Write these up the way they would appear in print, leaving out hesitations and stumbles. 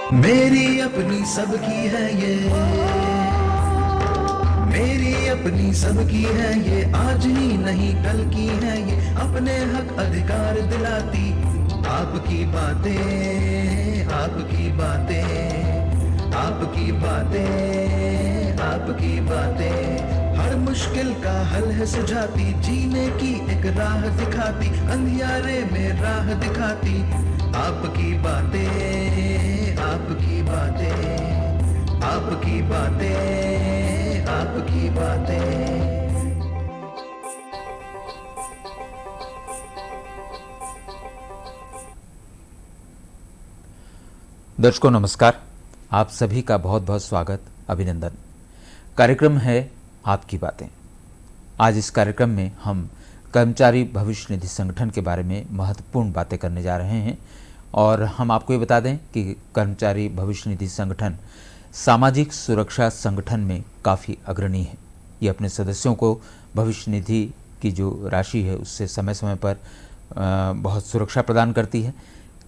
मेरी अपनी सबकी है ये, मेरी अपनी सबकी है ये, आज ही नहीं कल की है ये, अपने हक अधिकार दिलाती आपकी बातें, आपकी बातें, आपकी बातें, आपकी बातें, हर मुश्किल का हल है सुझाती, जीने की एक राह दिखाती, अंधियारे में राह दिखाती आपकी बातें, आपकी बातें, आपकी बातें, आपकी बातें। दर्शकों नमस्कार, आप सभी का बहुत बहुत स्वागत, अभिनंदन। कार्यक्रम है आपकी बातें। आज इस कार्यक्रम में हम कर्मचारी भविष्य निधि संगठन के बारे में महत्वपूर्ण बातें करने जा रहे हैं और हम आपको ये बता दें कि कर्मचारी भविष्य निधि संगठन सामाजिक सुरक्षा संगठन में काफ़ी अग्रणी है। ये अपने सदस्यों को भविष्य निधि की जो राशि है उससे समय समय पर बहुत सुरक्षा प्रदान करती है।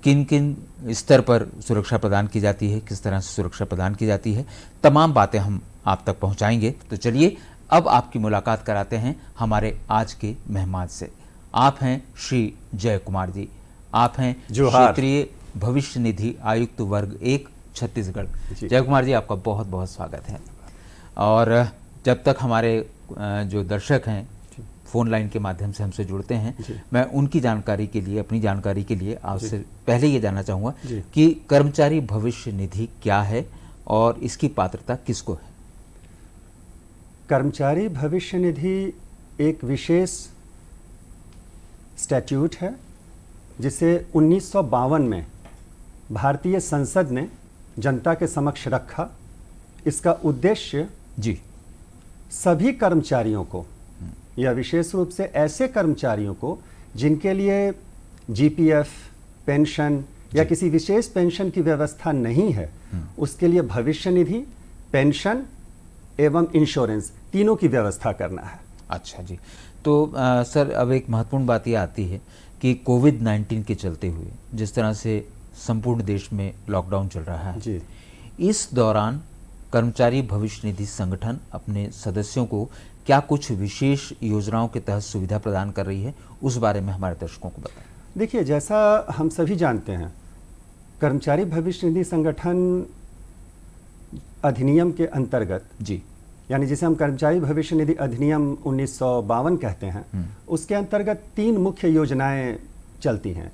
किन किन स्तर पर सुरक्षा प्रदान की जाती है, किस तरह से सुरक्षा प्रदान की जाती है, तमाम बातें हम आप तक पहुंचाएंगे। तो चलिए अब आपकी मुलाकात कराते हैं हमारे आज के मेहमान से। आप हैं श्री जय कुमार जी, आप हैं क्षेत्रीय भविष्य निधि आयुक्त वर्ग 1 छत्तीसगढ़। जय कुमार जी, आपका बहुत बहुत स्वागत है। और जब तक हमारे जो दर्शक हैं फ़ोन लाइन के माध्यम से हमसे जुड़ते हैं, मैं उनकी जानकारी के लिए, अपनी जानकारी के लिए आपसे पहले ये जानना चाहूँगा कि कर्मचारी भविष्य निधि क्या है और इसकी पात्रता किसको है? कर्मचारी भविष्य निधि एक विशेष स्टैट्यूट है जिसे 1952 में भारतीय संसद ने जनता के समक्ष रखा। इसका उद्देश्य सभी कर्मचारियों को, या विशेष रूप से ऐसे कर्मचारियों को जिनके लिए जीपीएफ, पेंशन या किसी विशेष पेंशन की व्यवस्था नहीं है, उसके लिए भविष्य निधि, पेंशन एवं इंश्योरेंस तीनों की व्यवस्था करना है। अच्छा जी, तो सर अब एक महत्वपूर्ण बात ये आती है कि कोविड-19 के चलते हुए जिस तरह से संपूर्ण देश में लॉकडाउन चल रहा है, इस दौरान कर्मचारी भविष्य निधि संगठन अपने सदस्यों को क्या कुछ विशेष योजनाओं के तहत सुविधा प्रदान कर रही है, उस बारे में हमारे दर्शकों को बताएं। देखिए, जैसा हम सभी जानते हैं, कर्मचारी भविष्य निधि संगठन अधिनियम के अंतर्गत, यानी जिसे हम कर्मचारी भविष्य निधि अधिनियम 1952 कहते हैं, उसके अंतर्गत 3 मुख्य योजनाएं चलती हैं।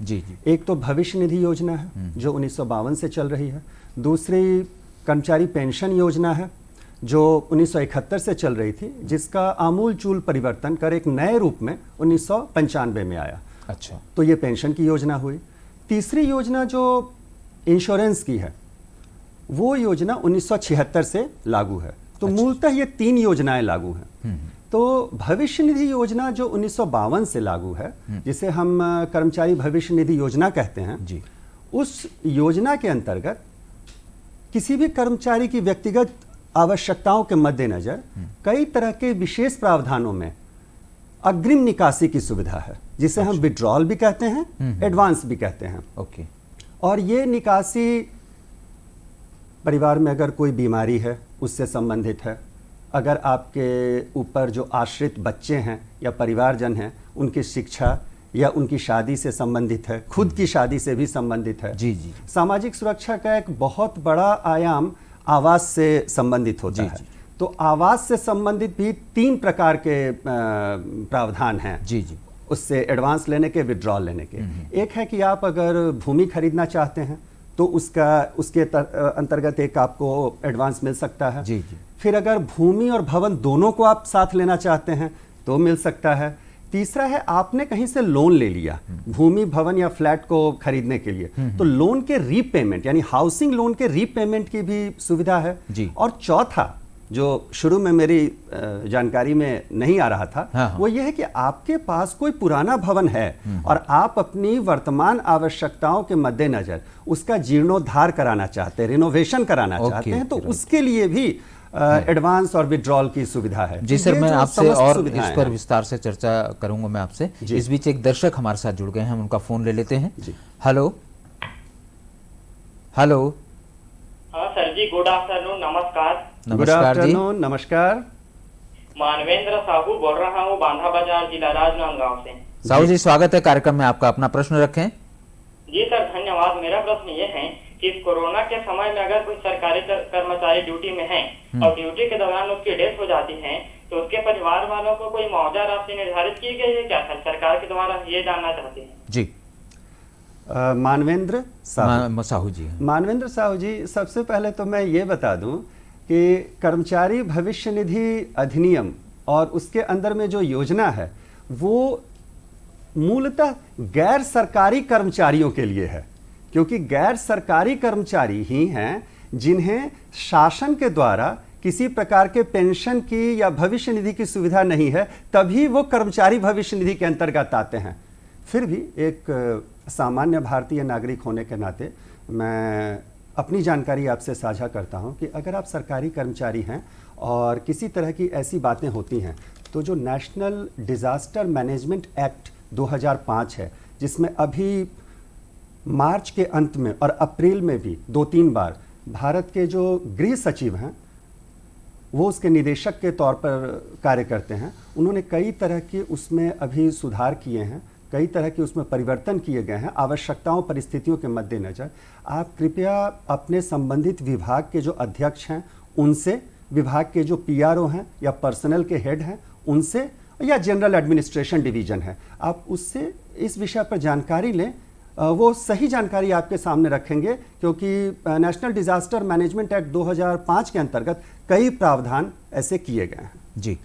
एक तो भविष्य निधि योजना है जो 1952 से चल रही है, दूसरी कर्मचारी पेंशन योजना है जो 1971 से चल रही थी, जिसका आमूल चूल परिवर्तन कर एक नए रूप में 1995 में आया। अच्छा, तो ये पेंशन की योजना हुई। तीसरी योजना जो इंश्योरेंस की है, वो योजना 1976 से लागू है। तो मूलतः ये 3 योजनाएं लागू हैं। तो भविष्य निधि योजना जो 1952 से लागू है, जिसे हम कर्मचारी भविष्य निधि योजना कहते हैं, उस योजना के अंतर्गत किसी भी कर्मचारी की व्यक्तिगत आवश्यकताओं के मद्देनजर कई तरह के विशेष प्रावधानों में अग्रिम निकासी की सुविधा है, जिसे हम विड्रॉल भी कहते हैं, एडवांस भी कहते हैं। और ये निकासी परिवार में अगर कोई बीमारी है उससे संबंधित है, अगर आपके ऊपर जो आश्रित बच्चे हैं या परिवारजन हैं उनकी शिक्षा या उनकी शादी से संबंधित है, खुद की शादी से भी संबंधित है। सामाजिक सुरक्षा का एक बहुत बड़ा आयाम आवास से संबंधित होता है। तो आवास से संबंधित भी 3 प्रकार के प्रावधान हैं उससे एडवांस लेने के, विड्रॉल लेने के। एक है कि आप अगर भूमि खरीदना चाहते हैं तो उसके अंतर्गत एक आपको एडवांस मिल सकता है। फिर अगर भूमि और भवन दोनों को आप साथ लेना चाहते हैं तो मिल सकता है। तीसरा है, आपने कहीं से लोन ले लिया भूमि, भवन या फ्लैट को खरीदने के लिए, तो लोन के रीपेमेंट यानी हाउसिंग लोन के रीपेमेंट की भी सुविधा है। और चौथा, जो शुरू में मेरी जानकारी में नहीं आ रहा था, वो ये है कि आपके पास कोई पुराना भवन है और आप अपनी वर्तमान आवश्यकताओं के मद्देनजर उसका जीर्णोद्धार कराना चाहते हैं, रिनोवेशन कराना चाहते हैं, तो उसके लिए भी एडवांस और विड्रॉल की सुविधा है। जी सर, मैं आपसे और इस पर विस्तार से चर्चा करूंगा मैं आपसे। इस बीच एक दर्शक हमारे साथ जुड़ गए हैं, हम उनका फोन ले लेते हैं। हेलो हेलो हाँ सर जी, गुड आफ्टरनून, नमस्कार। गुड नमस्कार जी। आफ्टरनून, नमस्कार। मानवेंद्र साहू बोल रहा हूँ, बांधा बाजार, जिला राजनांदगांव से। साहू जी, स्वागत है कार्यक्रम में आपका। अपना प्रश्न रखें। जी सर, धन्यवाद। मेरा प्रश्न ये है कि इस कोरोना के समय में अगर कोई सरकारी कर्मचारी ड्यूटी में है और ड्यूटी के दौरान उसकी डेथ हो जाती है, तो उसके परिवार वालों को कोई मुआवजा राशि निर्धारित की गई है क्या सर, सरकार के द्वारा? ये जानना चाहते हैं जी। मानवेंद्र साहू साहू जी। मानवेंद्र साहू जी, सबसे पहले तो मैं ये बता दूं कि कर्मचारी भविष्य निधि अधिनियम और उसके अंदर में जो योजना है वो मूलतः गैर सरकारी कर्मचारियों के लिए है, क्योंकि गैर सरकारी कर्मचारी ही हैं जिन्हें शासन के द्वारा किसी प्रकार के पेंशन की या भविष्य निधि की सुविधा नहीं है, तभी वो कर्मचारी भविष्य निधि के अंतर्गत आते हैं। फिर भी एक सामान्य भारतीय नागरिक होने के नाते मैं अपनी जानकारी आपसे साझा करता हूं कि अगर आप सरकारी कर्मचारी हैं और किसी तरह की ऐसी बातें होती हैं, तो जो नेशनल डिज़ास्टर मैनेजमेंट एक्ट 2005 है, जिसमें अभी मार्च के अंत में और अप्रैल में भी 2-3 बार भारत के जो गृह सचिव हैं वो उसके निदेशक के तौर पर कार्य करते हैं, उन्होंने कई तरह के उसमें अभी सुधार किए हैं, कई तरह के उसमें परिवर्तन किए गए हैं आवश्यकताओं परिस्थितियों के मद्देनज़र। आप कृपया अपने संबंधित विभाग के जो अध्यक्ष हैं उनसे, विभाग के जो पीआरओ हैं या पर्सनल के हेड हैं उनसे, या जनरल एडमिनिस्ट्रेशन डिवीजन है, आप उससे इस विषय पर जानकारी लें। वो सही जानकारी आपके सामने रखेंगे, क्योंकि नेशनल डिज़ास्टर मैनेजमेंट एक्ट 2005 के अंतर्गत कई प्रावधान ऐसे किए गए हैं। जी।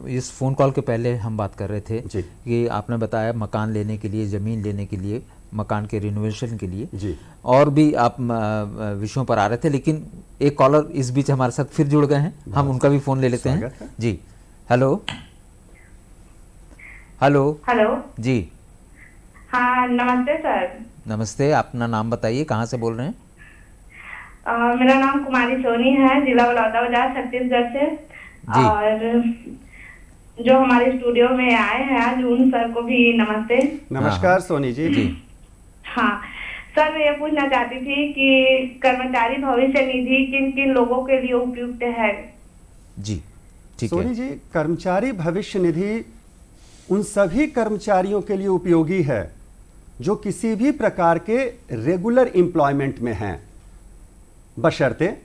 इस फ़ोन कॉल के पहले हम बात कर रहे थे जी। कि आपने बताया मकान लेने के लिए, ज़मीन लेने के लिए, मकान के रिनोवेशन के लिए जी। और भी आप विषयों पर आ रहे थे, लेकिन एक कॉलर इस बीच हमारे साथ फिर जुड़ गए हैं, हम उनका भी फ़ोन ले लेते हैं। जी। Hello hello. हेलो जी। हाँ, नमस्ते सर। नमस्ते, अपना नाम बताइए, कहाँ से बोल रहे हैं? मेरा नाम कुमारी सोनी है, जिला बलौदा बाजार, छत्तीसगढ़ से। जी। और जो हमारे स्टूडियो में आए हैं आज, उन सर को भी नमस्ते। नमस्कार सोनी जी। जी। हाँ सर, मैं ये पूछना चाहती थी कि कर्मचारी भविष्य निधि किन किन लोगों के लिए उपयुक्त है? जी, ठीक सोनी है। जी, कर्मचारी भविष्य निधि उन सभी कर्मचारियों के लिए उपयोगी है जो किसी भी प्रकार के रेगुलर एम्प्लॉयमेंट में हैं, बशर्ते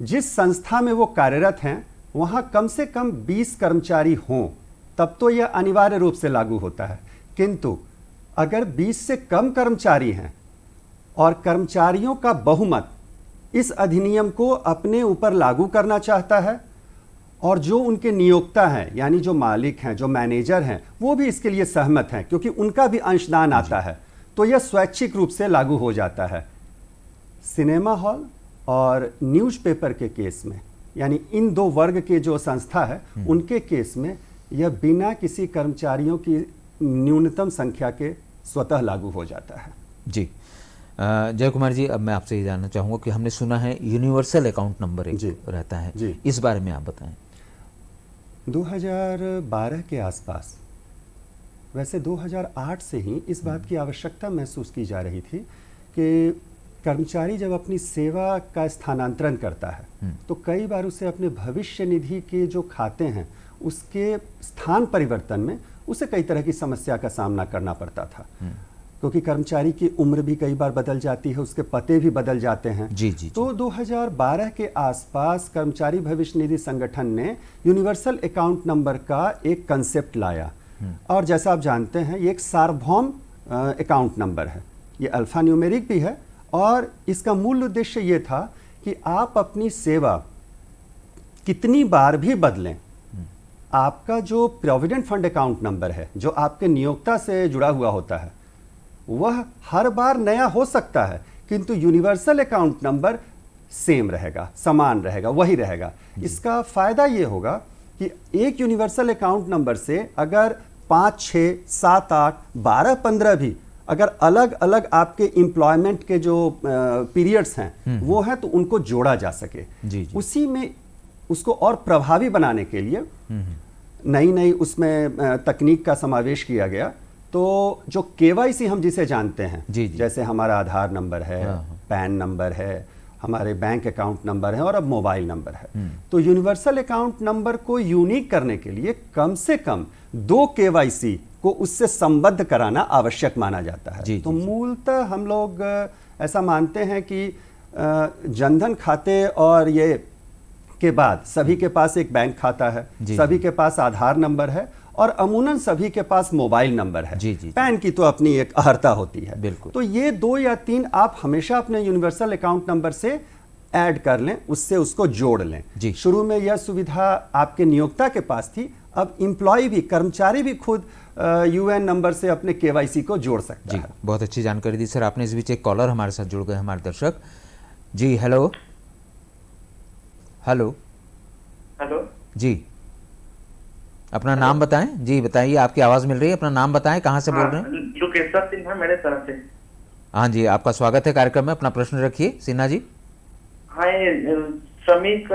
जिस संस्था में वो कार्यरत हैं वहाँ कम से कम 20 कर्मचारी हों, तब तो यह अनिवार्य रूप से लागू होता है। किंतु अगर 20 से कम कर्मचारी हैं और कर्मचारियों का बहुमत इस अधिनियम को अपने ऊपर लागू करना चाहता है और जो उनके नियोक्ता हैं, यानी जो मालिक हैं, जो मैनेजर हैं, वो भी इसके लिए सहमत हैं, क्योंकि उनका भी अंशदान आता है, तो यह स्वैच्छिक रूप से लागू हो जाता है। सिनेमा हॉल और न्यूज़पेपर के केस में, यानी इन दो वर्ग के जो संस्था है उनके केस में यह बिना किसी कर्मचारियों की न्यूनतम संख्या के स्वतः लागू हो जाता है। जी। जय कुमार जी, अब मैं आपसे ये जानना चाहूँगा कि हमने सुना है यूनिवर्सल अकाउंट नंबर एक रहता है जी। इस बारे में आप बताएं। 2012 के आसपास, वैसे 2008 से ही इस बात की आवश्यकता महसूस की जा रही थी कि कर्मचारी जब अपनी सेवा का स्थानांतरण करता है तो कई बार उसे अपने भविष्य निधि के जो खाते हैं उसके स्थान परिवर्तन में उसे कई तरह की समस्या का सामना करना पड़ता था, क्योंकि कर्मचारी की उम्र भी कई बार बदल जाती है, उसके पते भी बदल जाते हैं। जी जी। तो 2012 के आसपास कर्मचारी भविष्य निधि संगठन ने यूनिवर्सल अकाउंट नंबर का एक कंसेप्ट लाया, और जैसा आप जानते हैं ये एक सार्वभौम अकाउंट नंबर है, ये अल्फा न्यूमेरिक भी है, और इसका मूल उद्देश्य ये था कि आप अपनी सेवा कितनी बार भी बदलें, आपका जो प्रोविडेंट फंड अकाउंट नंबर है जो आपके नियोक्ता से जुड़ा हुआ होता है वह हर बार नया हो सकता है, किंतु यूनिवर्सल अकाउंट नंबर सेम रहेगा, समान रहेगा, वही रहेगा। इसका फायदा ये होगा कि एक यूनिवर्सल अकाउंट नंबर से अगर 5, 6, 7, 8, 12, 15 भी अगर अलग अलग आपके एम्प्लॉयमेंट के जो पीरियड्स हैं वो हैं तो उनको जोड़ा जा सके। जी जी। उसी में उसको और प्रभावी बनाने के लिए नई उसमें तकनीक का समावेश किया गया। तो जो केवाईसी हम जिसे जानते हैं, जी जी। जैसे हमारा आधार नंबर है, पैन नंबर है, हमारे बैंक अकाउंट नंबर है और अब मोबाइल नंबर है। तो यूनिवर्सल अकाउंट नंबर को यूनिक करने के लिए कम से कम 2 KYC को उससे संबद्ध कराना आवश्यक माना जाता है। जी, तो जी, जी। मूलतः हम लोग ऐसा मानते हैं कि जनधन खाते और ये के बाद सभी के पास एक बैंक खाता है, जी, सभी के पास आधार नंबर है और अमूनन सभी के पास मोबाइल नंबर है। जी, जी। पैन की तो अपनी एक अहर्ता होती है। बिल्कुल। तो ये 2 या 3 आप हमेशा अपने यूनिवर्सल अकाउंट नंबर से ऐड कर लें, उससे उसको जोड़ लें। जी। शुरू में यह सुविधा आपके नियोक्ता के पास थी, अब एम्प्लॉय भी, कर्मचारी भी खुद यूएन नंबर से अपने KYC को जोड़ सकता जी, है। बहुत अच्छी जानकारी दी सर आपने। इस बीच एक कॉलर हमारे साथ जुड़ गए, हमारे दर्शक। जी हेलो हेलो हेलो जी, अपना नाम बताएं। जी बताइए, आपकी आवाज़ मिल रही है, अपना नाम बताएं, कहाँ से बोल रहे हैं? लोकेश्वर सिन्हा मेरे तरफ से। हाँ जी, आपका स्वागत है कार्यक्रम में, अपना प्रश्न रखिए सिन्हा जी। हाँ, ये श्रमिक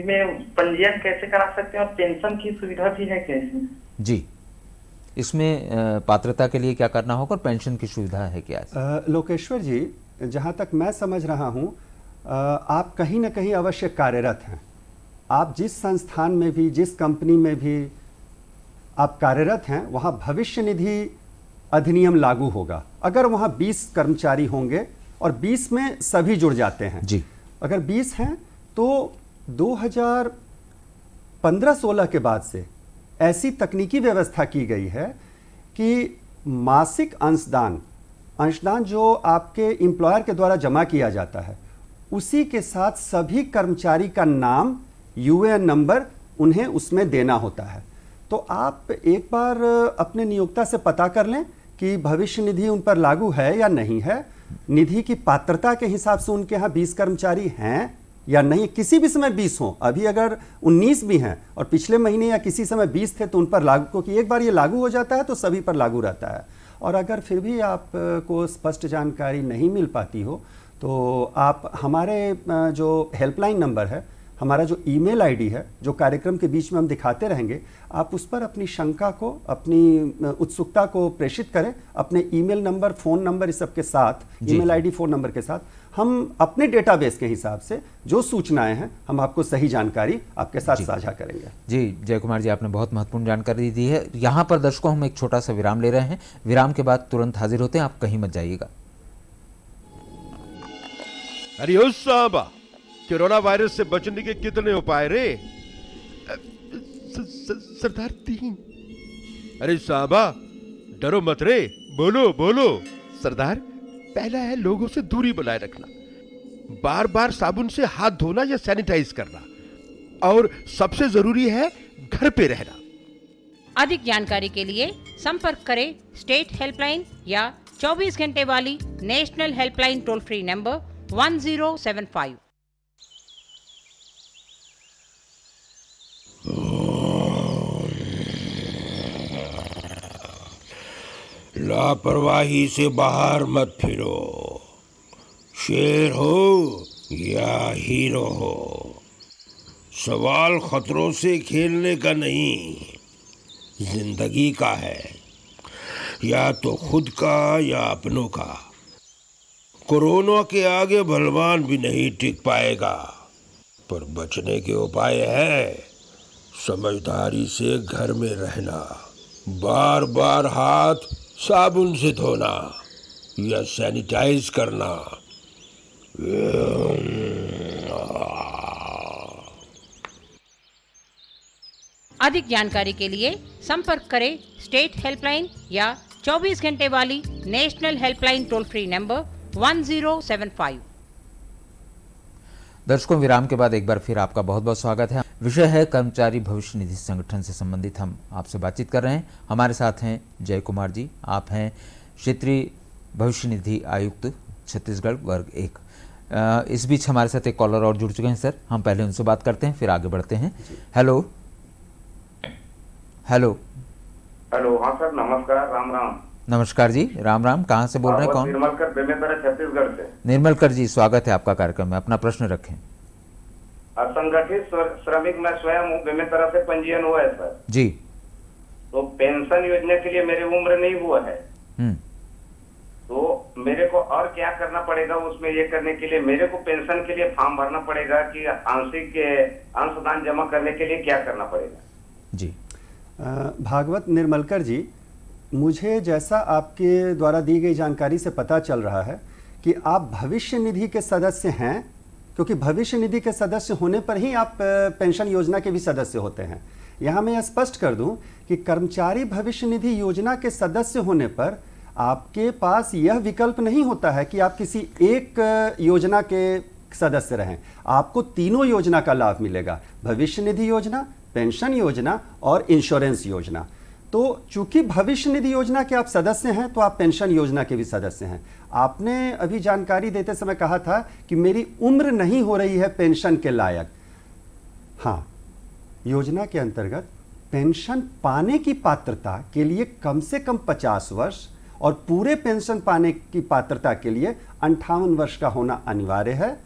में पंजीयन कैसे करा सकते हैं और पेंशन की सुविधा भी है कैसे? जी, इसमें पात्रता के लिए क्या करना होगा और पेंशन की सुविधा है क्या? लोकेश्वर जी, जहाँ तक मैं समझ रहा हूँ, आप कहीं ना कहीं अवश्य कार्यरत हैं। आप जिस संस्थान में भी, जिस कंपनी में भी आप कार्यरत हैं, वहाँ भविष्य निधि अधिनियम लागू होगा। अगर वहाँ 20 कर्मचारी होंगे और 20 में सभी जुड़ जाते हैं, जी, अगर 20 हैं तो 2015-16 के बाद से ऐसी तकनीकी व्यवस्था की गई है कि मासिक अंशदान जो आपके एम्प्लॉयर के द्वारा जमा किया जाता है, उसी के साथ सभी कर्मचारी का नाम, यूएएन नंबर उन्हें उसमें देना होता है। तो आप एक बार अपने नियोक्ता से पता कर लें कि भविष्य निधि उन पर लागू है या नहीं है। निधि की पात्रता के हिसाब से उनके यहाँ 20 कर्मचारी हैं या नहीं, किसी भी समय 20 हों। अभी अगर 19 भी हैं और पिछले महीने या किसी समय 20 थे तो उन पर लागू, क्योंकि एक बार ये लागू हो जाता है तो सभी पर लागू रहता है। और अगर फिर भी आपको स्पष्ट जानकारी नहीं मिल पाती हो तो आप हमारे जो हेल्पलाइन नंबर है, हमारा जो ईमेल आईडी है, जो कार्यक्रम के बीच में हम दिखाते रहेंगे, आप उस पर अपनी शंका को, अपनी उत्सुकता को प्रेषित करें अपने ईमेल नंबर, फ़ोन नंबर, इस सब के साथ, ईमेल आईडी, फ़ोन नंबर के साथ। हम अपने डेटाबेस के हिसाब से जो सूचनाएं हैं, हम आपको सही जानकारी आपके साथ साझा करेंगे। जी जय कुमार जी, आपने बहुत महत्वपूर्ण जानकारी दी है। यहाँ पर दर्शकों हम एक छोटा सा विराम ले रहे हैं, विराम के बाद तुरंत हाजिर होते हैं, आप कहीं मत जाइएगा। अरे ओ साहबा, कोरोना वायरस से बचने के कितने उपाय रे? सरदार 3। अरे साहबा डरो मत रे, बोलो बोलो। सरदार, पहला है लोगों से दूरी बनाए रखना, बार बार साबुन से हाथ धोना या सैनिटाइज करना, और सबसे जरूरी है घर पे रहना। अधिक जानकारी के लिए संपर्क करें स्टेट हेल्पलाइन या 24 घंटे वाली national helpline toll free number 1075। लापरवाही से बाहर मत फिरो, शेर हो या हीरो हो, सवाल खतरों से खेलने का नहीं, जिंदगी का है, या तो खुद का या अपनों का। कोरोना के आगे बलवान भी नहीं टिक पाएगा, पर बचने के उपाय है समझदारी से घर में रहना, बार बार हाथ साबुन से धोना या सैनिटाइज करना। अधिक जानकारी के लिए संपर्क करें स्टेट हेल्पलाइन या 24 घंटे वाली national helpline toll free number 1075। दर्शकों, विराम के बाद एक बार फिर आपका बहुत बहुत स्वागत है। विषय है कर्मचारी भविष्य निधि संगठन से संबंधित हम आपसे बातचीत कर रहे हैं। हमारे साथ हैं जय कुमार जी, आप हैं क्षेत्रीय भविष्य निधि आयुक्त छत्तीसगढ़ वर्ग 1। इस बीच हमारे साथ एक कॉलर और जुड़ चुके हैं सर, हम पहले उनसे बात करते हैं फिर आगे बढ़ते हैं। Hello hello hello. हाँ सर, नमस्कार, राम राम। नमस्कार जी, राम राम। कहाँ से बोल रहे हैं? कौन? निर्मलकर बेमेतरा, छत्तीसगढ़ से। निर्मलकर जी, स्वागत है आपका कार्यक्रम में, अपना प्रश्न रखें। असंगठित श्रमिक मैं स्वयं हूँ, बेमेतरा से पंजीयन हुआ है सर जी। तो पेंशन योजना के लिए मेरी उम्र नहीं हुआ है, तो मेरे को और क्या करना पड़ेगा उसमें? ये करने के लिए मेरे को पेंशन के लिए फॉर्म भरना पड़ेगा कि आंशिक अंशदान जमा करने के लिए क्या करना पड़ेगा? जी भागवत निर्मलकर जी, मुझे जैसा आपके द्वारा दी गई जानकारी से पता चल रहा है कि आप भविष्य निधि के सदस्य हैं, क्योंकि भविष्य निधि के सदस्य होने पर ही आप पेंशन योजना के भी सदस्य होते हैं। यहाँ मैं यह स्पष्ट कर दूं कि कर्मचारी भविष्य निधि योजना के सदस्य होने पर आपके पास यह विकल्प नहीं होता है कि आप किसी एक योजना के सदस्य रहें। आपको तीनों योजना का लाभ मिलेगा, भविष्य निधि योजना, पेंशन योजना और इंश्योरेंस योजना। तो चूंकि भविष्य निधि योजना के आप सदस्य हैं तो आप पेंशन योजना के भी सदस्य हैं। आपने अभी जानकारी देते समय कहा था कि मेरी उम्र नहीं हो रही है पेंशन के लायक। हाँ, योजना के अंतर्गत पेंशन पाने की पात्रता के लिए कम से कम 50 वर्ष और पूरे पेंशन पाने की पात्रता के लिए 58 वर्ष का होना अनिवार्य है।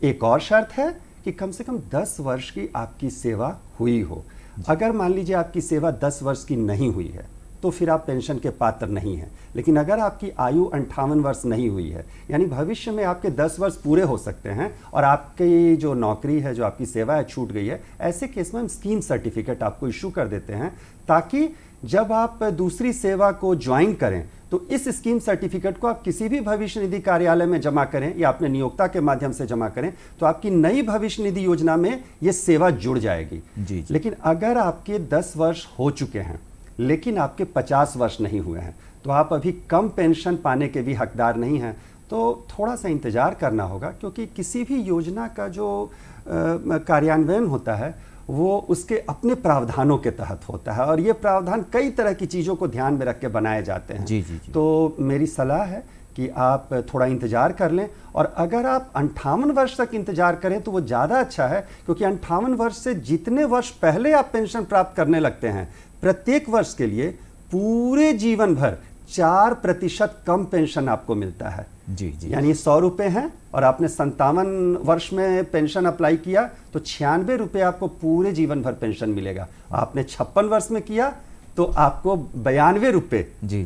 एक और शर्त है कि कम से कम 10 वर्ष की आपकी सेवा हुई हो। अगर मान लीजिए आपकी सेवा 10 वर्ष की नहीं हुई है तो फिर आप पेंशन के पात्र नहीं हैं। लेकिन अगर आपकी आयु 58 वर्ष नहीं हुई है, यानी भविष्य में आपके 10 वर्ष पूरे हो सकते हैं और आपकी जो नौकरी है, जो आपकी सेवा है, छूट गई है, ऐसे केस में हम स्कीम सर्टिफिकेट आपको इशू कर देते हैं, ताकि जब आप दूसरी सेवा को ज्वाइन करें तो इस स्कीम सर्टिफिकेट को आप किसी भी भविष्य निधि कार्यालय में जमा करें या अपने नियोक्ता के माध्यम से जमा करें तो आपकी नई भविष्य निधि योजना में ये सेवा जुड़ जाएगी। जी। लेकिन अगर आपके 10 वर्ष हो चुके हैं लेकिन आपके 50 वर्ष नहीं हुए हैं तो आप अभी कम पेंशन पाने के भी हकदार नहीं हैं। तो थोड़ा सा इंतज़ार करना होगा, क्योंकि किसी भी योजना का जो कार्यान्वयन होता है वो उसके अपने प्रावधानों के तहत होता है और ये प्रावधान कई तरह की चीज़ों को ध्यान में रख के बनाए जाते हैं। जी, जी, जी। तो मेरी सलाह है कि आप थोड़ा इंतज़ार कर लें, और अगर आप 58 वर्ष तक इंतज़ार करें तो वो ज़्यादा अच्छा है, क्योंकि 58 वर्ष से जितने वर्ष पहले आप पेंशन प्राप्त करने लगते हैं, प्रत्येक वर्ष के लिए पूरे जीवन भर 4% कम पेंशन आपको मिलता है। जी जी। यानी 100 रुपये हैं और आपने 57 वर्ष में पेंशन अप्लाई किया तो 96 रुपये आपको पूरे जीवन भर पेंशन मिलेगा। आपने 56 वर्ष में किया तो आपको 92 रुपये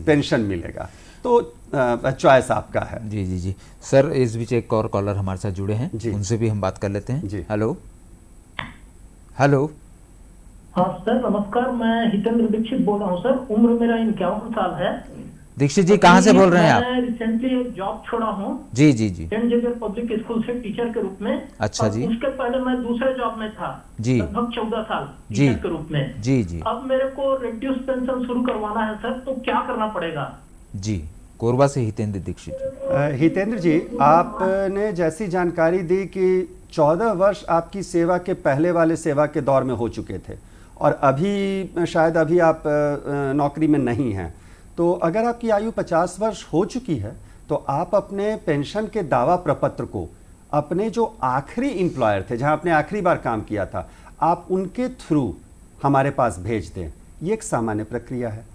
पेंशन मिलेगा। तो चॉइस आपका है। जी जी जी। सर, इस बीच एक और कॉलर हमारे साथ जुड़े हैं, उनसे भी हम बात कर लेते हैं। जी। Hello hello. हाँ सर, नमस्कार। मैं हितेंद्र दीक्षित बोल रहा हूँ सर। उम्र मेरा 51 साल है। दीक्षित जी, कहाँ से बोल रहे हैं आप? मैं रिसेंटली जॉब छोड़ा हूँ। जी जी जी। सेंट जेवियर पब्लिक स्कूल से टीचर के रूप में। अच्छा जी। उसके पहले मैं दूसरे जॉब में था जी, लगभग 14 साल टीचर के रूप में। जी जी। अब मेरे को रिड्यूस पेंशन शुरू करवाना है सर, तो क्या करना पड़ेगा? जी, कोरबा से हितेंद्र दीक्षित। हितेंद्र जी, आपने जैसी जानकारी दी कि 14 वर्ष आपकी सेवा के पहले वाले सेवा के दौर में हो चुके थे और अभी शायद अभी आप नौकरी में नहीं हैं, तो अगर आपकी आयु 50 वर्ष हो चुकी है तो आप अपने पेंशन के दावा प्रपत्र को अपने जो आखिरी एम्प्लॉयर थे, जहां आपने आखिरी बार काम किया था, आप उनके थ्रू हमारे पास भेज दें। ये एक सामान्य प्रक्रिया है।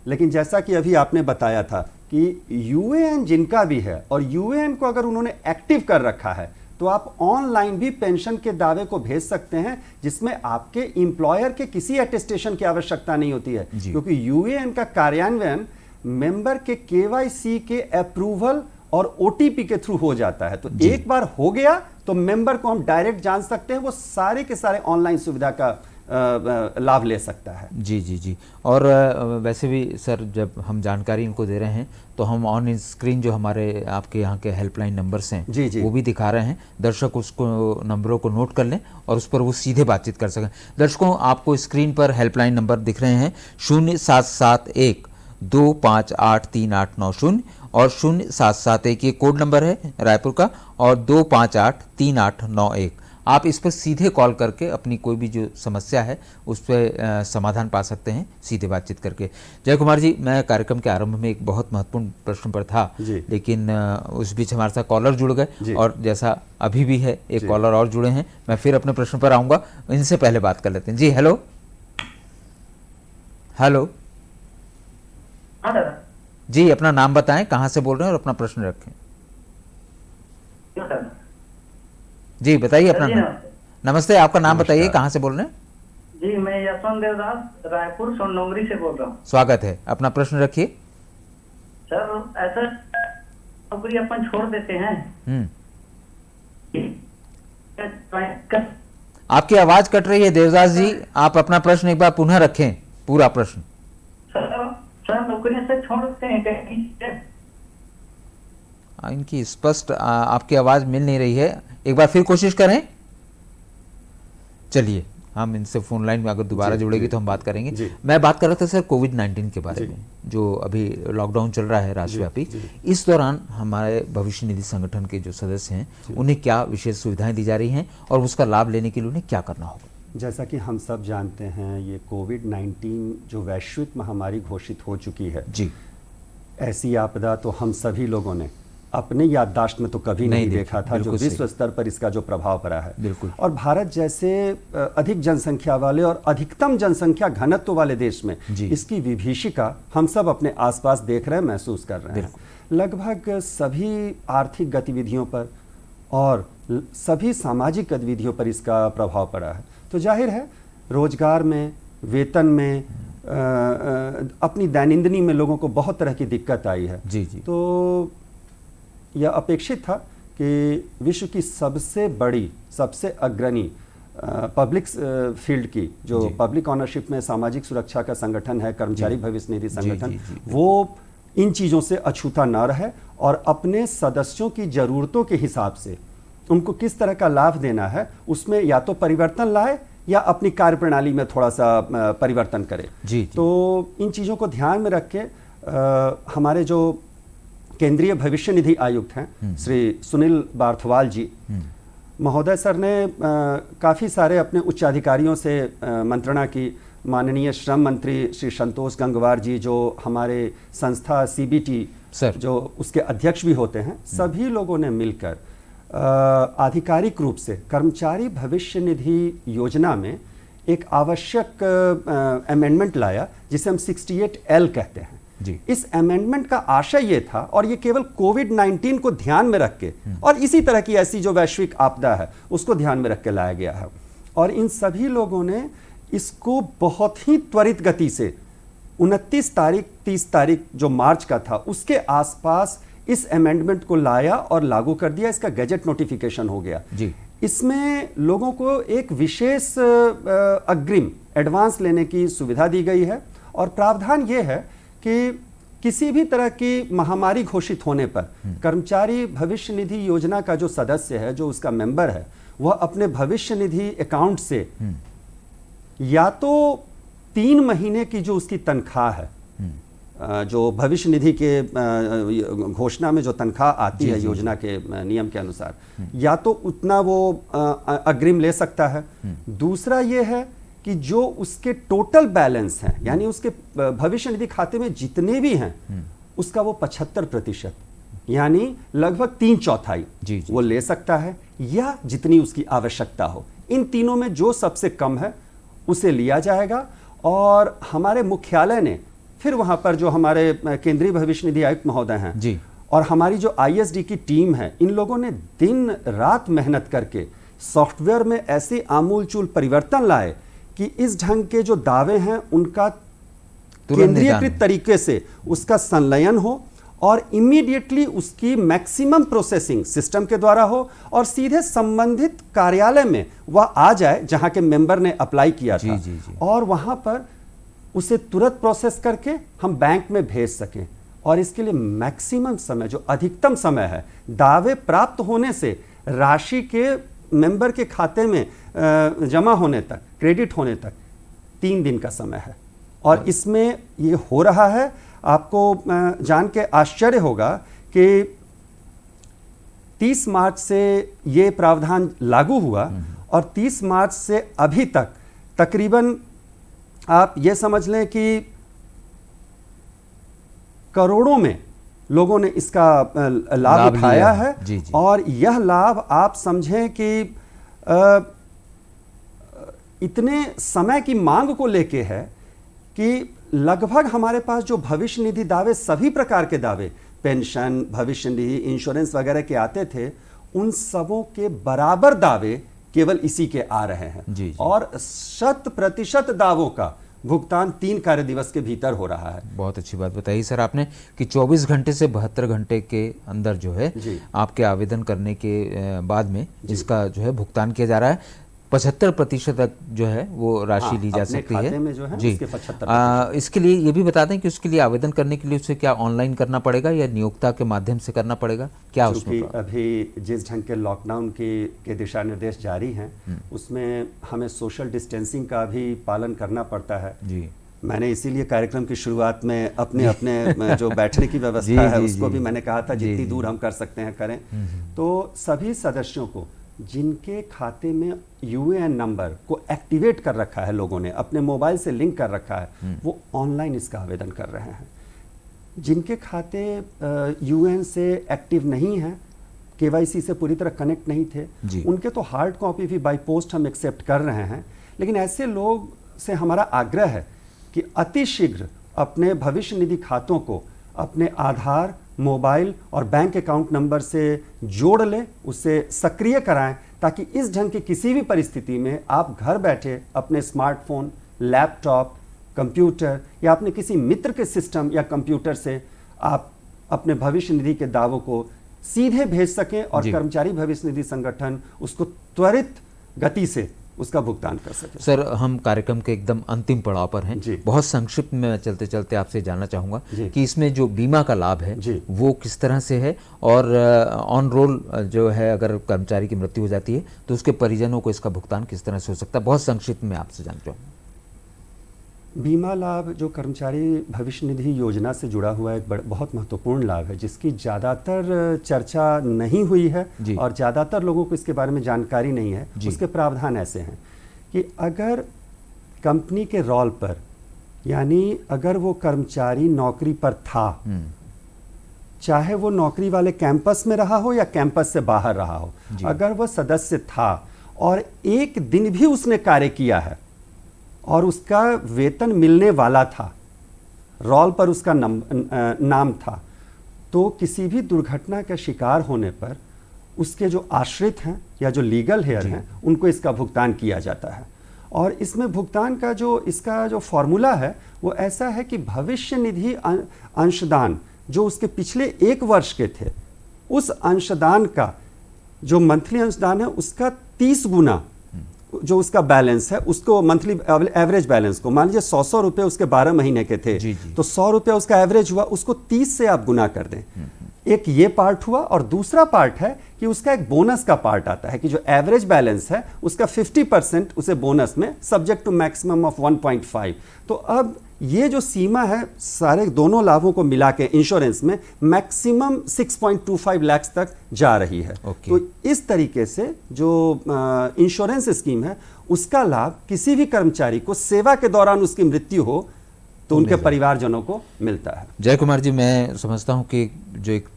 लेकिन जैसा कि अभी आपने बताया था कि यूएएन जिनका भी है और यूएएन को अगर उन्होंने एक्टिव कर रखा है तो आप ऑनलाइन भी पेंशन के दावे को भेज सकते हैं, जिसमें आपके एम्प्लॉयर के किसी अटेस्टेशन की आवश्यकता नहीं होती है, क्योंकि यूएएन का कार्यान्वयन मेंबर के केवाईसी के अप्रूवल और ओटीपी के थ्रू हो जाता है। तो एक बार हो गया तो मेंबर को हम डायरेक्ट जान सकते हैं, वो सारे के सारे ऑनलाइन सुविधा का लाभ ले सकता है। जी जी जी। और वैसे भी सर, जब हम जानकारी इनको दे रहे हैं तो हम ऑन स्क्रीन जो हमारे आपके यहाँ के हेल्पलाइन नंबर्स हैं जी जी। वो भी दिखा रहे हैं। दर्शक उसको नंबरों को नोट कर लें और उस पर वो सीधे बातचीत कर सकें। दर्शकों, आपको स्क्रीन पर हेल्पलाइन नंबर दिख रहे हैं 0771 258 3890 और 0771 ये कोड नंबर है रायपुर का और 258 3891। आप इस पर सीधे कॉल करके अपनी कोई भी जो समस्या है उस पर समाधान पा सकते हैं सीधे बातचीत करके। जय कुमार जी, मैं कार्यक्रम के आरंभ में एक बहुत महत्वपूर्ण प्रश्न पर था, लेकिन उस बीच हमारे साथ कॉलर जुड़ गए और जैसा अभी भी है एक कॉलर और जुड़े हैं, मैं फिर अपने प्रश्न पर आऊँगा। इनसे पहले बात कर लेते हैं। जी हेलो हेलो। जी, अपना नाम बताएं, कहाँ से बोल रहे हैं और अपना प्रश्न रखें। जी बताइए अपना नाम। नमस्ते, आपका नाम बताइए, कहाँ से बोल रहे हैं? जी, मैं यशवंत देवदास रायपुर सोनडोंगरी से बोल रहा हूँ। स्वागत है, अपना प्रश्न रखिए। सर, ऐसा नौकरी अपन छोड़ देते हैं। आपकी आवाज कट रही है देवदास जी, आप अपना प्रश्न एक बार पुनः रखें, पूरा प्रश्न। सर नौकरी से छोड़ देते हैं कहीं? इनकी स्पष्ट आपकी आवाज मिल नहीं रही है, एक बार फिर कोशिश करें। चलिए हम इनसे फोन लाइन में अगर दोबारा जुड़ेगी तो हम बात करेंगे। मैं बात कर रहा था सर कोविड-19 के बारे में, जो अभी लॉकडाउन चल रहा है राष्ट्रव्यापी। इस दौरान हमारे भविष्य निधि संगठन के जो सदस्य हैं उन्हें क्या विशेष सुविधाएं दी जा रही हैं और उसका लाभ लेने के लिए उन्हें क्या करना होगा? जैसा कि हम सब जानते हैं, ये कोविड-19 जो वैश्विक महामारी घोषित हो चुकी है जी, ऐसी आपदा तो हम सभी लोगों ने अपने याददाश्त में तो कभी नहीं देखा था, जो विश्व स्तर पर इसका जो प्रभाव पड़ा है। बिल्कुल। और भारत जैसे अधिक जनसंख्या वाले और अधिकतम जनसंख्या घनत्व वाले देश में इसकी विभीषिका हम सब अपने आसपास देख रहे हैं, महसूस कर रहे हैं। लगभग सभी आर्थिक गतिविधियों पर और सभी सामाजिक गतिविधियों पर इसका प्रभाव पड़ा है। तो जाहिर है रोजगार में, वेतन में, अपनी दैनंदिनी में लोगों को बहुत तरह की दिक्कत आई है। जी जी। तो यह अपेक्षित था कि विश्व की सबसे बड़ी, सबसे अग्रणी पब्लिक फील्ड की जो पब्लिक ऑनरशिप में सामाजिक सुरक्षा का संगठन है, कर्मचारी भविष्य निधि संगठन, वो इन चीज़ों से अछूता न रहे और अपने सदस्यों की ज़रूरतों के हिसाब से उनको किस तरह का लाभ देना है उसमें या तो परिवर्तन लाए या अपनी कार्यप्रणाली में थोड़ा सा परिवर्तन करे। तो इन चीज़ों को ध्यान में रख के हमारे जो केंद्रीय भविष्य निधि आयुक्त हैं श्री सुनील बार्थवाल जी महोदय सर ने काफ़ी सारे अपने उच्चाधिकारियों से मंत्रणा की। माननीय श्रम मंत्री श्री संतोष गंगवार जी, जो हमारे संस्था CBT जो उसके अध्यक्ष भी होते हैं, सभी लोगों ने मिलकर आधिकारिक रूप से कर्मचारी भविष्य निधि योजना में एक आवश्यक अमेंडमेंट लाया जिसे हम 68L कहते हैं। इस अमेंडमेंट का आशय ये था, और ये केवल कोविड-19 को ध्यान में रख के और इसी तरह की ऐसी जो वैश्विक आपदा है उसको ध्यान में रख के लाया गया है। और इन सभी लोगों ने इसको बहुत ही त्वरित गति से 29 तारीख 30 तारीख जो मार्च का था उसके आसपास इस अमेंडमेंट को लाया और लागू कर दिया। इसका गैजेट नोटिफिकेशन हो गया जी। इसमें लोगों को एक विशेष अग्रिम एडवांस लेने की सुविधा दी गई है और प्रावधान ये है कि किसी भी तरह की महामारी घोषित होने पर कर्मचारी भविष्य निधि योजना का जो सदस्य है, जो उसका मेंबर है, वह अपने भविष्य निधि अकाउंट से या तो 3 महीने की जो उसकी तनख्वाह है, जो भविष्य निधि के घोषणा में जो तनख्वाह आती है योजना के नियम के अनुसार, या तो उतना वो अग्रिम ले सकता है। दूसरा ये है कि जो उसके टोटल बैलेंस हैं, यानी उसके भविष्य निधि खाते में जितने भी हैं उसका वो 75% यानी लगभग 3/4 वो ले सकता है, या जितनी उसकी आवश्यकता हो। इन तीनों में जो सबसे कम है उसे लिया जाएगा। और हमारे मुख्यालय ने फिर वहां पर जो हमारे केंद्रीय भविष्य निधि आयुक्त महोदय हैं जी, और हमारी जो ISD की टीम है, इन लोगों ने दिन रात मेहनत करके सॉफ्टवेयर में ऐसे आमूलचूल परिवर्तन लाए कि इस ढंग के जो दावे हैं उनका केंद्रीयकृत तरीके से उसका संलयन हो और इमीडिएटली उसकी मैक्सिमम प्रोसेसिंग सिस्टम के द्वारा हो और सीधे संबंधित कार्यालय में वह आ जाए जहां के मेंबर ने अप्लाई किया था जी। और वहां पर उसे तुरंत प्रोसेस करके हम बैंक में भेज सकें। और इसके लिए मैक्सिमम समय, जो अधिकतम समय है दावे प्राप्त होने से राशि के मेंबर के खाते में जमा होने तक, क्रेडिट होने तक 3 दिन का समय है। और इसमें ये हो रहा है, आपको जान के आश्चर्य होगा कि 30 मार्च से ये प्रावधान लागू हुआ और 30 मार्च से अभी तक तकरीबन आप ये समझ लें कि करोड़ों में लोगों ने इसका लाभ उठाया है जी। और यह लाभ आप समझें कि इतने समय की मांग को लेके है कि लगभग हमारे पास जो भविष्य निधि दावे, सभी प्रकार के दावे, पेंशन, भविष्य निधि, इंश्योरेंस वगैरह के आते थे, उन सबों के बराबर दावे केवल इसी के आ रहे हैं जी। और 100% दावों का भुगतान 3 कार्य दिवस के भीतर हो रहा है। बहुत अच्छी बात बताई सर आपने कि 24 घंटे से 72 घंटे के अंदर जो है आपके आवेदन करने के बाद में इसका जो है भुगतान किया जा रहा है। 75% तक जो है वो राशि ली जा सकती है में जो है जी। उसके 75%। इसके लिए ये भी बता दें कि उसके लिए आवेदन करने के लिए उसे क्या ऑनलाइन करना पड़ेगा या नियोक्ता के माध्यम से करना पड़ेगा, क्या उसमें? अभी जिस ढंग के लॉकडाउन के दिशा निर्देश जारी हैं उसमें हमें सोशल डिस्टेंसिंग का भी पालन करना पड़ता है जी। मैंने इसीलिए कार्यक्रम की शुरुआत में अपने जो बैठने की व्यवस्था है उसको भी मैंने कहा था जितनी दूर हम कर सकते हैं करें। तो सभी सदस्यों को जिनके खाते में यूएएन नंबर को एक्टिवेट कर रखा है, लोगों ने अपने मोबाइल से लिंक कर रखा है, वो ऑनलाइन इसका आवेदन कर रहे हैं। जिनके खाते यूएएन से एक्टिव नहीं है, केवाईसी से पूरी तरह कनेक्ट नहीं थे, उनके तो हार्ड कॉपी भी बाय पोस्ट हम एक्सेप्ट कर रहे हैं। लेकिन ऐसे लोग से हमारा आग्रह है कि अति शीघ्र अपने भविष्य निधि खातों को अपने आधार, मोबाइल और बैंक अकाउंट नंबर से जोड़ लें, उससे सक्रिय कराएं, ताकि इस ढंग की किसी भी परिस्थिति में आप घर बैठे अपने स्मार्टफोन, लैपटॉप, कंप्यूटर या अपने किसी मित्र के सिस्टम या कंप्यूटर से आप अपने भविष्य निधि के दावों को सीधे भेज सकें और कर्मचारी भविष्य निधि संगठन उसको त्वरित गति से उसका भुगतान कर सके। सर, हम कार्यक्रम के एकदम अंतिम पड़ाव पर हैं। बहुत संक्षिप्त में चलते चलते आपसे जानना चाहूँगा कि इसमें जो बीमा का लाभ है वो किस तरह से है, और ऑन रोल जो है अगर कर्मचारी की मृत्यु हो जाती है तो उसके परिजनों को इसका भुगतान किस तरह से हो सकता है, बहुत संक्षिप्त में आपसे जानना चाहूँगा। बीमा लाभ जो कर्मचारी भविष्य निधि योजना से जुड़ा हुआ एक बहुत महत्वपूर्ण लाभ है, जिसकी ज़्यादातर चर्चा नहीं हुई है और ज़्यादातर लोगों को इसके बारे में जानकारी नहीं है। उसके प्रावधान ऐसे हैं कि अगर कंपनी के रोल पर, यानी अगर वो कर्मचारी नौकरी पर था, चाहे वो नौकरी वाले कैंपस में रहा हो या कैंपस से बाहर रहा हो, अगर वह सदस्य था और एक दिन भी उसने कार्य किया है और उसका वेतन मिलने वाला था, रोल पर उसका नाम था, तो किसी भी दुर्घटना का शिकार होने पर उसके जो आश्रित हैं या जो लीगल हेयर हैं उनको इसका भुगतान किया जाता है। और इसमें भुगतान का इसका जो फॉर्मूला है वो ऐसा है कि भविष्य निधि अंशदान जो उसके पिछले 1 वर्ष के थे, उस अंशदान का जो मंथली अंशदान है उसका 30 गुना जो उसका बैलेंस है, उसको मंथली एवरेज बैलेंस को, मान लीजिए 100 रुपए उसके 12 महीने के थे, तो 100 रुपए उसका एवरेज हुआ, उसको 30 से आप गुना कर दें। एक ये पार्ट हुआ, और दूसरा पार्ट है कि उसका एक बोनस का पार्ट आता है कि जो एवरेज बैलेंस है उसका 50% उसे बोनस में, सब्जेक्ट टू मैक्सिमम ऑफ 1.5। तो अब ये जो सीमा है सारे दोनों लाभों को मिला के इंश्योरेंस में मैक्सिमम 6.25 लाख तक जा रही है। तो इस तरीके से जो इंश्योरेंस स्कीम है उसका लाभ किसी भी कर्मचारी को सेवा के दौरान उसकी मृत्यु हो तो उनके परिवारजनों को मिलता है। जय कुमार जी, मैं समझता हूँ कि जो एक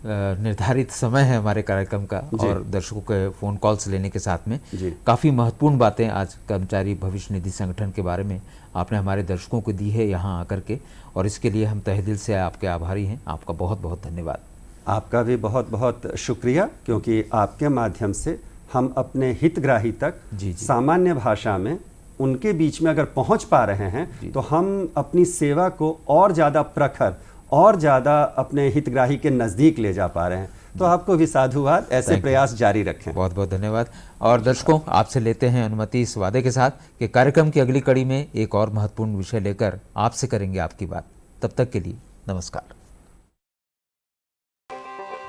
निर्धारित समय है हमारे कार्यक्रम का और दर्शकों के फ़ोन कॉल्स लेने के साथ में काफ़ी महत्वपूर्ण बातें आज कर्मचारी भविष्य निधि संगठन के बारे में आपने हमारे दर्शकों को दी है यहाँ आकर के, और इसके लिए हम तहे दिल से आपके आभारी हैं। आपका बहुत बहुत धन्यवाद। आपका भी बहुत बहुत शुक्रिया, क्योंकि आपके माध्यम से हम अपने हितग्राही तक सामान्य भाषा में उनके बीच में अगर पहुंच पा रहे हैं तो हम अपनी सेवा को और ज़्यादा प्रखर और ज़्यादा अपने हितग्राही के नज़दीक ले जा पा रहे हैं। तो आपको भी साधुवाद, ऐसे प्रयास जारी रखें। बहुत बहुत धन्यवाद। और दर्शकों, आपसे लेते हैं अनुमति इस वादे के साथ कि कार्यक्रम की अगली कड़ी में एक और महत्वपूर्ण विषय लेकर आपसे करेंगे आपकी बात। तब तक के लिए नमस्कार।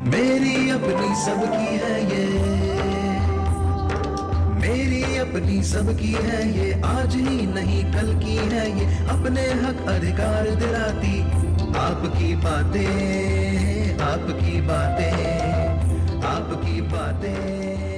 मेरी अपनी सबकी है ये, मेरी अपनी सबकी है ये, आज ही नहीं कल की है ये, अपने हक अधिकार दिलाती आपकी बातें, आपकी बातें, आपकी बातें।